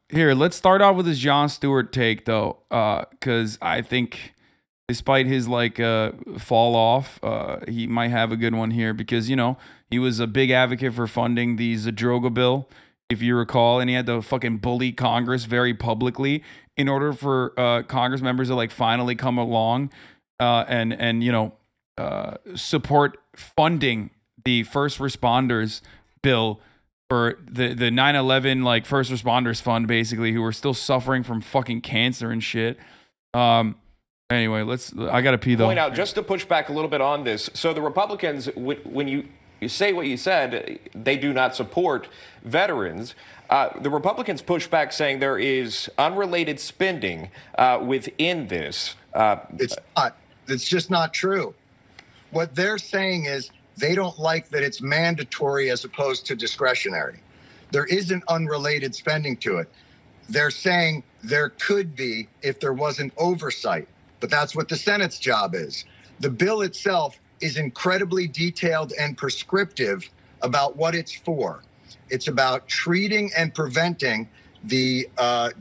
Here, let's start off with his Jon Stewart take though, because I think despite his like fall off, he might have a good one here because he was a big advocate for funding the Zadroga bill, if you recall, and he had to fucking bully Congress very publicly in order for Congress members to like finally come along and support funding the first responders bill for the 9/11 like first responders fund, basically, who are still suffering from fucking cancer and shit. Anyway, I gotta pee though. Point out, just to push back a little bit on this. So the Republicans, when you say what you said, they do not support veterans. The Republicans push back saying there is unrelated spending within this. It's not. It's just not true. What they're saying is they don't like that it's mandatory as opposed to discretionary. There isn't unrelated spending to it. They're saying there could be if there wasn't oversight, but that's what the Senate's job is. The bill itself is incredibly detailed and prescriptive about what it's for. It's about treating and preventing the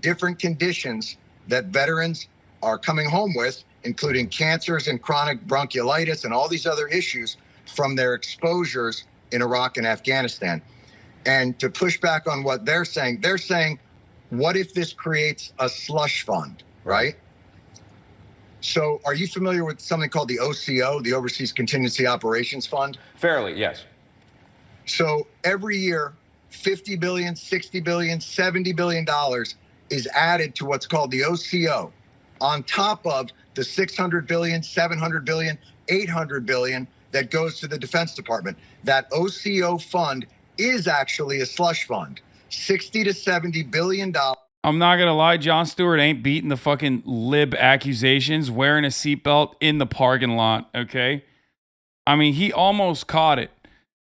different conditions that veterans are coming home with, including cancers and chronic bronchiolitis and all these other issues from their exposures in Iraq and Afghanistan. And to push back on what they're saying, what if this creates a slush fund, right? So are you familiar with something called the OCO, the Overseas Contingency Operations Fund? Fairly, yes. So every year, $50 billion, $60 billion, $70 billion is added to what's called the OCO on top of the $600 billion, $700 billion, $800 billion that goes to the Defense Department. That OCO fund is actually a slush fund, $60 to $70 billion. I'm not gonna lie, Jon Stewart ain't beating the fucking lib accusations wearing a seatbelt in the parking lot, okay? I mean, he almost caught it.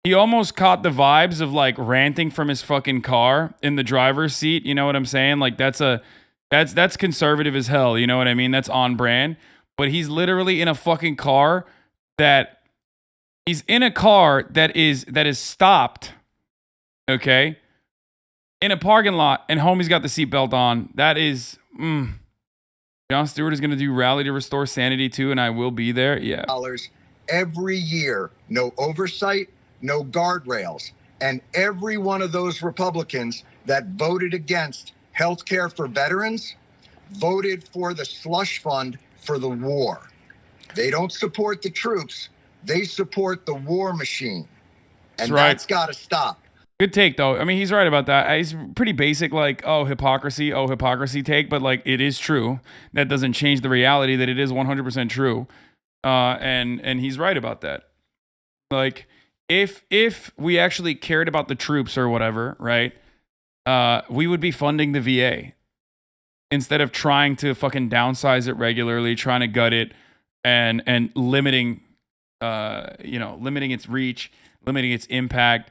He almost caught the vibes of like ranting from his fucking car in the driver's seat. You know what I'm saying? Like that's conservative as hell. You know what I mean? That's on brand. But he's literally in a fucking car that is stopped. Okay, in a parking lot, and homie's got the seatbelt on. That is, Jon Stewart is gonna do Rally to Restore Sanity too, and I will be there. Yeah. Every year, no oversight, no guardrails. And every one of those Republicans that voted against health care for veterans voted for the slush fund for the war. They don't support the troops. They support the war machine. And that's got to stop. Good take, though. I mean, he's right about that. He's pretty basic, like, hypocrisy take, but, like, it is true. That doesn't change the reality that it is 100% true. And he's right about that. Like, if we actually cared about the troops or whatever, right, we would be funding the VA instead of trying to fucking downsize it regularly, trying to gut it, and limiting its reach, limiting its impact.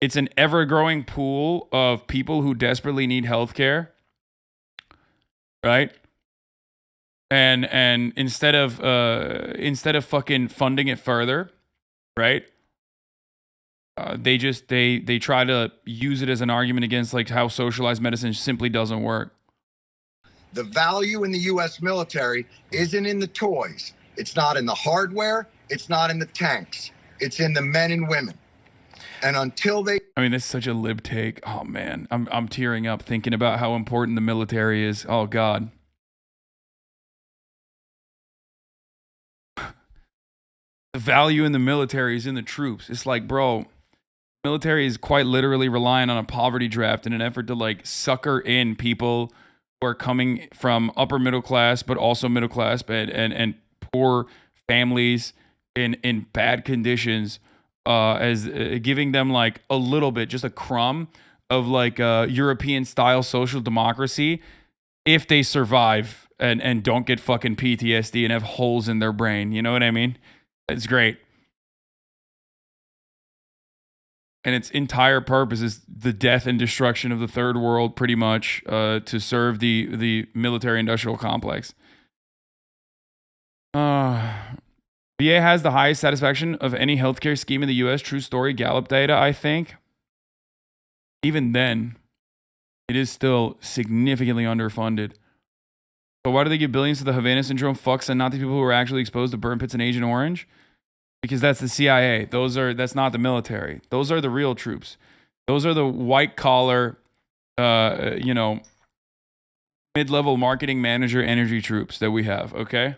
It's an ever-growing pool of people who desperately need healthcare, right? And instead of fucking funding it further, right? They try to use it as an argument against like how socialized medicine simply doesn't work. The value in the U.S. military isn't in the toys. It's not in the hardware. It's not in the tanks. It's in the men and women. And until they... I mean, that's such a lib take. Oh, man. I'm tearing up thinking about how important the military is. Oh, God. The value in the military is in the troops. It's like, bro, military is quite literally relying on a poverty draft in an effort to, like, sucker in people who are coming from upper middle class, but also middle class and poor families in bad conditions, as giving them like a little bit, just a crumb of like European style social democracy if they survive and don't get fucking PTSD and have holes in their brain. You know what I mean? It's great. And its entire purpose is the death and destruction of the third world, pretty much, to serve the military industrial complex. VA has the highest satisfaction of any healthcare scheme in the U.S. True story, Gallup data, I think. Even then, It is still significantly underfunded. But why do they give billions to the Havana Syndrome fucks and not the people who are actually exposed to burn pits in Agent Orange? Because that's the CIA. That's not the military. Those are the real troops. Those are the white collar, mid-level marketing manager energy troops that we have, okay?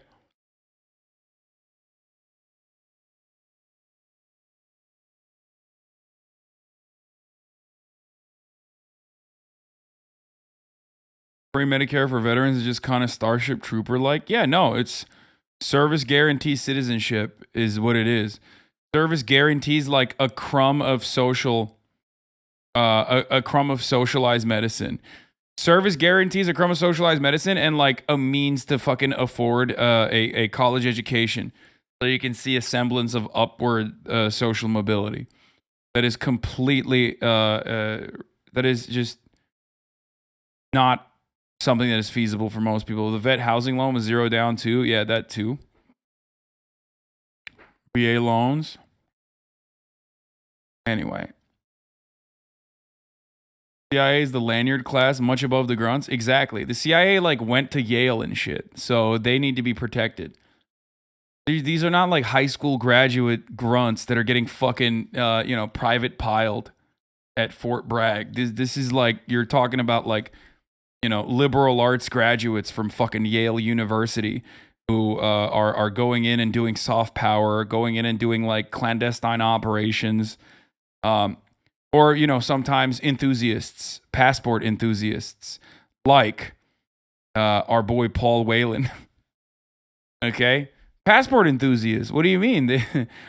Free Medicare for veterans is just kind of Starship Trooper like. Yeah, no, it's service guarantee citizenship is what it is. Service guarantees like a crumb of social, a crumb of socialized medicine. Service guarantees a crumb of socialized medicine and like a means to fucking afford a college education, so you can see a semblance of upward social mobility. That is completely, that is just not something that is feasible for most people. The vet housing loan was 0 down too. Yeah, that too. VA loans. Anyway. CIA is the lanyard class, much above the grunts. Exactly. The CIA like went to Yale and shit, so they need to be protected. These are not like high school graduate grunts that are getting fucking, private piled at Fort Bragg. This is like, you're talking about like, liberal arts graduates from fucking Yale University who are going in and doing soft power, going in and doing like clandestine operations, or sometimes enthusiasts, passport enthusiasts, like our boy Paul Whelan. Okay, passport enthusiasts. What do you mean?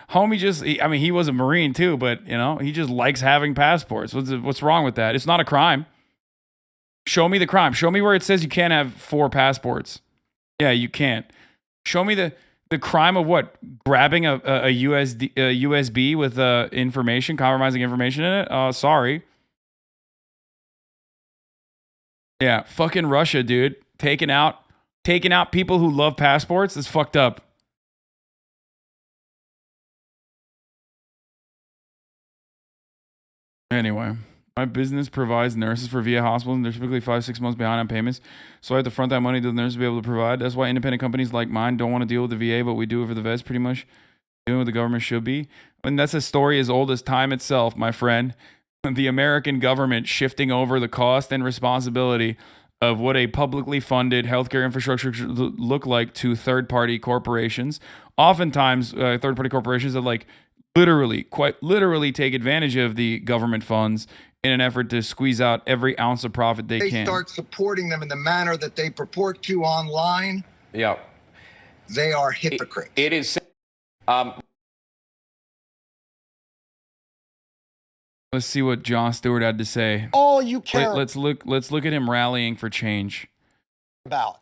Homie he was a Marine too, but he just likes having passports. What's wrong with that? It's not a crime. Show me the crime. Show me where it says you can't have 4 passports. Yeah, you can't. Show me the crime of what? Grabbing a USB with information, compromising information in it? Sorry. Yeah, fucking Russia, dude. Taking out people who love passports is fucked up. Anyway. My business provides nurses for VA hospitals, and they're typically 5-6 months behind on payments. So I have to front that money to the nurses to be able to provide. That's why independent companies like mine don't want to deal with the VA, but we do it for the vets pretty much. Doing what the government should be. And that's a story as old as time itself, my friend. The American government shifting over the cost and responsibility of what a publicly funded healthcare infrastructure should look like to third-party corporations. Oftentimes, third-party corporations that quite literally take advantage of the government funds in an effort to squeeze out every ounce of profit they can. They start supporting them in the manner that they purport to online. Yeah. They are hypocrites. It is. Let's see what Jon Stewart had to say. All you care Let's look at him rallying for change. about.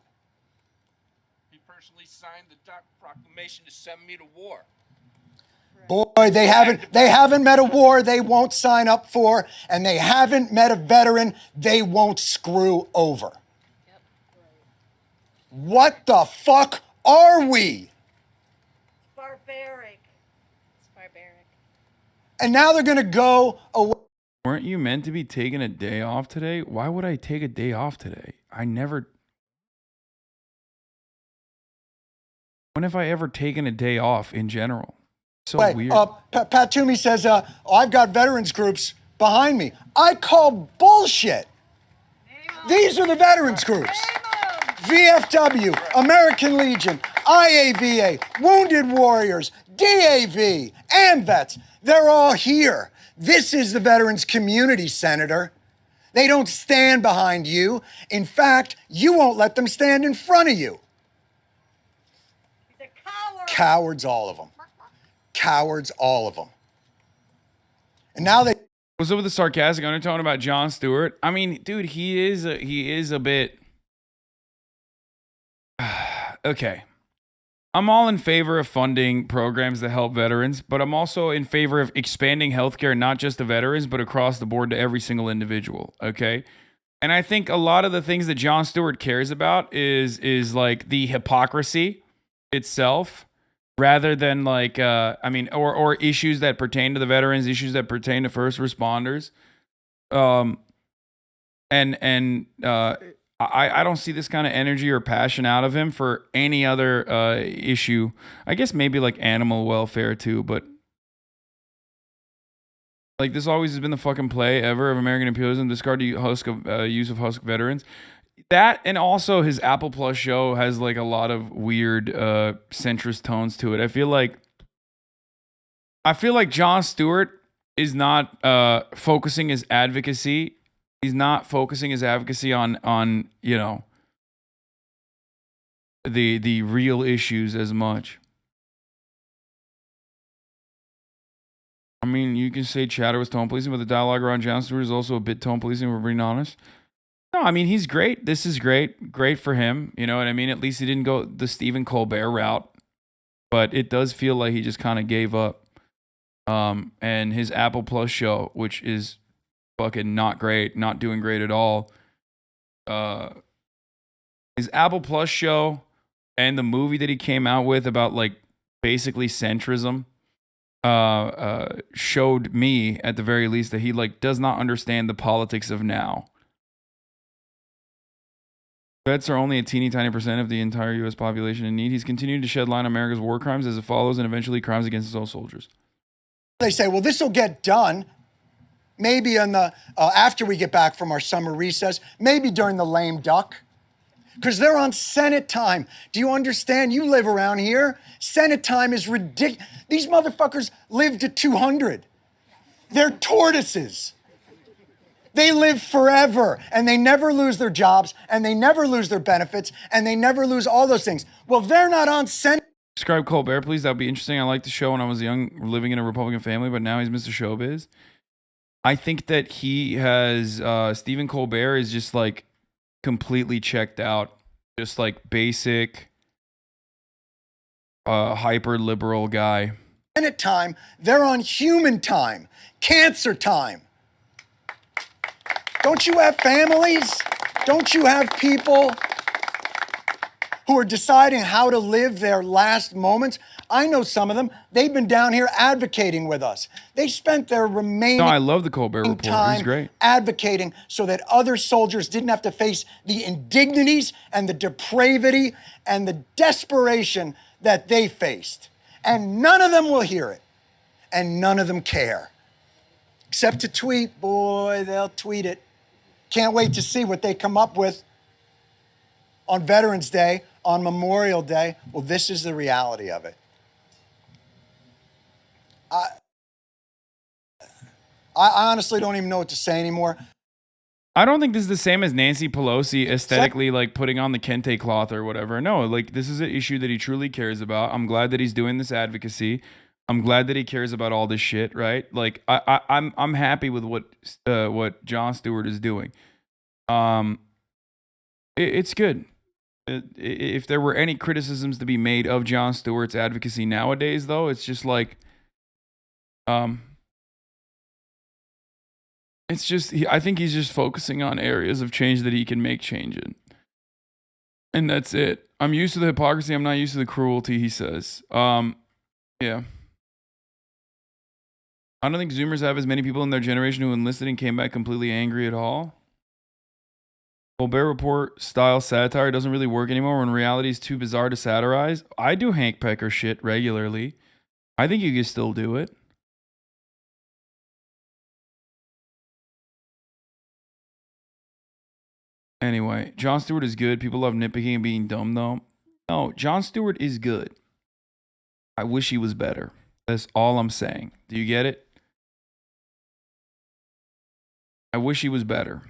He personally signed the proclamation to send me to war. Boy, they haven't met a war they won't sign up for, and they haven't met a veteran they won't screw over. Yep. What the fuck are we? Barbaric. It's barbaric. And now they're gonna go away. Weren't you meant to be taking a day off today? Why would I take a day off today? When have I ever taken a day off in general? So weird. Pat Toomey says, I've got veterans groups behind me. I call bullshit. These are the veterans groups. VFW, American Legion, IAVA, Wounded Warriors, DAV, AMVETS. They're all here. This is the veterans community, Senator. They don't stand behind you. In fact, you won't let them stand in front of you. He's a coward. Cowards, all of them. Cowards, all of them. And now they... What's up with the sarcastic undertone about Jon Stewart? I mean, dude, he is a bit... Okay. I'm all in favor of funding programs that help veterans, but I'm also in favor of expanding healthcare not just to veterans, but across the board to every single individual, okay? And I think a lot of the things that Jon Stewart cares about is like the hypocrisy itself, rather than like, or issues that pertain to the veterans, issues that pertain to first responders. I don't see this kind of energy or passion out of him for any other issue. I guess maybe like animal welfare too, but like this always has been the fucking play ever of American imperialism: discard the use of Husk veterans. That, and also his Apple Plus show has like a lot of weird centrist tones to it. I feel like Jon Stewart is not focusing his advocacy. He's not focusing his advocacy on you know, the real issues as much. I mean, you can say chatter was tone policing, but the dialogue around Jon Stewart is also a bit tone policing, if we're being honest. No, I mean, he's great. This is great. Great for him. You know what I mean? At least he didn't go the Stephen Colbert route. But it does feel like he just kind of gave up. And his Apple Plus show, which is fucking not great, not doing great at all. His Apple Plus show and the movie that he came out with about like basically centrism showed me at the very least that he like does not understand the politics of now. Vets are only a teeny tiny percent of the entire U.S. population in need. He's continued to shed light on America's war crimes as it follows, and eventually crimes against his own soldiers. They say, well, this will get done maybe in the after we get back from our summer recess, maybe during the lame duck, because they're on Senate time. Do you understand? You live around here. Senate time is ridiculous. These motherfuckers live to 200. They're tortoises. They live forever, and they never lose their jobs, and they never lose their benefits, and they never lose all those things. Well, they're not on Senate. Subscribe Colbert, please. That'd be interesting. I liked the show when I was young, living in a Republican family, but now he's Mr. Showbiz. I think that he has, Stephen Colbert is just like completely checked out. Just like basic, hyper liberal guy. Senate time, they're on human time, cancer time. Don't you have families? Don't you have people who are deciding how to live their last moments? I know some of them. They've been down here advocating with us. They spent their remaining No, I love the Colbert Report. time He's great. advocating so that other soldiers didn't have to face the indignities and the depravity and the desperation that they faced. And none of them will hear it. And none of them care. Except to tweet. Boy, they'll tweet it. Can't wait to see what they come up with on Veterans Day, on Memorial Day. Well, this is the reality of it. I honestly don't even know what to say anymore. I don't think this is the same as Nancy Pelosi aesthetically like putting on the kente cloth or whatever. No, like this is an issue that he truly cares about. I'm glad that he's doing this advocacy. I'm glad that he cares about all this shit, right? Like I'm happy with what Jon Stewart is doing. It's good. If there were any criticisms to be made of Jon Stewart's advocacy nowadays, though, it's just like, it's just I think he's just focusing on areas of change that he can make change in, and that's it. I'm used to the hypocrisy. I'm not used to the cruelty. He says, yeah. I don't think Zoomers have as many people in their generation who enlisted and came back completely angry at all. Colbert Report style satire doesn't really work anymore when reality is too bizarre to satirize. I do Hank Pecker shit regularly. I think you can still do it. Anyway, Jon Stewart is good. People love nitpicking and being dumb, though. No, Jon Stewart is good. I wish he was better. That's all I'm saying. Do you get it? I wish he was better.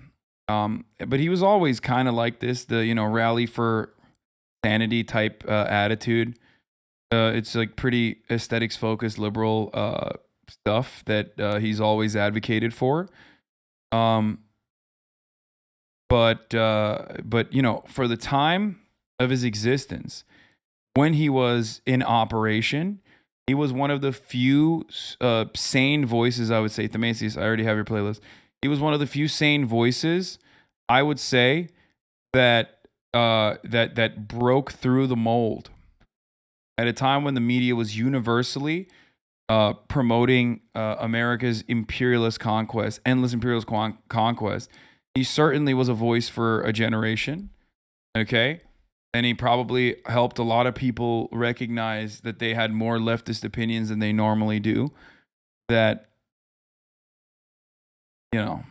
But he was always kind of like this, the, rally for sanity type attitude. It's like pretty aesthetics focused liberal stuff that he's always advocated for. But for the time of his existence, when he was in operation, he was one of the few sane voices, I would say. Themasius, I already have your playlist. He was one of the few sane voices, I would say, that broke through the mold at a time when the media was universally promoting America's imperialist conquest, endless imperialist conquest, He certainly was a voice for a generation. Okay. And he probably helped a lot of people recognize that they had more leftist opinions than they normally do. That, you know,